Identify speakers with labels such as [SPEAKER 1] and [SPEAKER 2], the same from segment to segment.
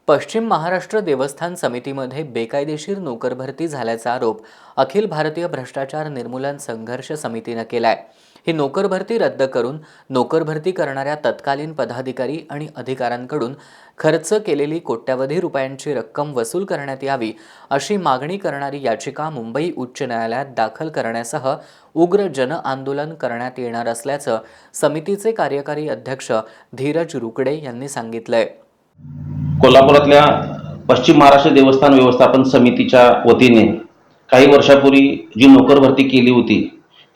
[SPEAKER 1] पश्चिम महाराष्ट्र देवस्थान समितीमध्ये बेकायदेशीर नोकरभरती झाल्याचा आरोप अखिल भारतीय भ्रष्टाचार निर्मूलन संघर्ष समितीने केलाय। ही नोकरभरती रद्द करून नोकरभरती करणाऱ्या तत्कालीन पदाधिकारी आणि अधिकाऱ्यांकडून खर्च केलेली कोट्यवधी रुपयांची रक्कम वसूल करण्यात यावी अशी मागणी करणारी याचिका मुंबई उच्च न्यायालयात दाखल करण्यासह उग्र जन आंदोलन करण्यात येणार असल्याचं समितीचे कार्यकारी अध्यक्ष धीरज रुकडे यांनी सांगितलंय।
[SPEAKER 2] कोल्हापुरातल्या पश्चिम महाराष्ट्र देवस्थान व्यवस्थापन समितीच्या वतीने काही वर्षापूर्वी जी नोकर भरती केली होती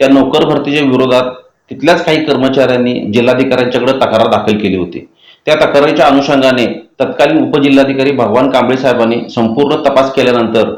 [SPEAKER 2] त्या नोकर भरतीच्या विरोधात तिथल्याच काही कर्मचाऱ्यांनी जिल्हाधिकाऱ्यांच्याकडे तक्रार दाखल केली होती। त्या तक्रारीच्या अनुषंगाने तत्कालीन उपजिल्हाधिकारी भगवान कांबळे साहेबांनी संपूर्ण तपास केल्यानंतर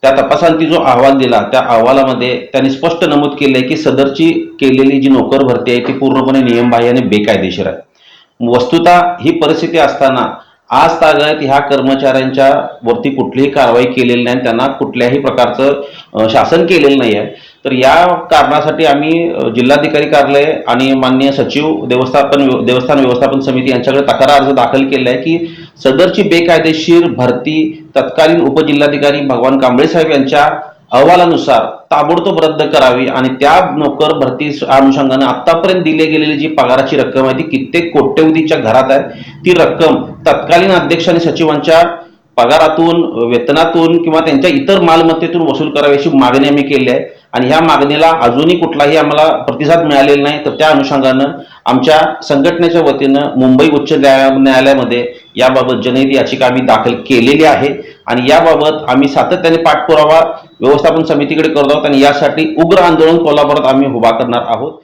[SPEAKER 2] त्या तपासांती जो अहवाल दिला त्या अहवालामध्ये त्यांनी स्पष्ट नमूद केले की सदरची केलेली जी नोकर भरती आहे ती पूर्णपणे नियमबाह्य आणि बेकायदेशीर आहे। वस्तुतः ही परिस्थिती असताना आज तागत ह्या कर्मचाऱ्यांच्या वरती कुठलीही कारवाई केलेली नाही, त्यांना कुठल्याही प्रकारचं शासन केलेलं नाही आहे। तर या कारणासाठी आम्ही जिल्हाधिकारी कार्यालय आणि माननीय सचिव देवस्थान व्यवस्थापन समिती यांच्याकडे तक्रार अर्ज दाखल केला आहे की सदरची बेकायदेशीर भरती तत्कालीन उपजिल्हाधिकारी भगवान कांबळे साहेब यांच्या अहवालानुसार ताबडतोब रद्द करावी आणि त्या नोकर भरती अनुषंगाने आतापर्यंत दिली गेलेली जी पगाराची रक्कम आहे ती कित्येक कोट्यवधीच्या घरात आहे, ती रक्कम तत्कालीन अध्यक्ष आणि सचिवांच्या पगारातून, वेतनातून किंवा त्यांच्या इतर मालमत्तेतून वसूल करावी अशी मागणी आम्ही केली आहे आणि ह्या मागणीला अजूनही कुठलाही आम्हाला प्रतिसाद मिळालेला नाही। तर त्या अनुषंगानं आमच्या संघटनेच्या वतीनं मुंबई उच्च न्यायालयामध्ये याबाबत जनहित याचिका आम्ही दाखल केलेली आहे आणि याबाबत आम्ही सातत्याने पाठपुरावा व्यवस्थापन समितीकडे करत आहोत आणि यासाठी उग्र आंदोलन कोल्हापुरात आम्ही उभा करणार आहोत।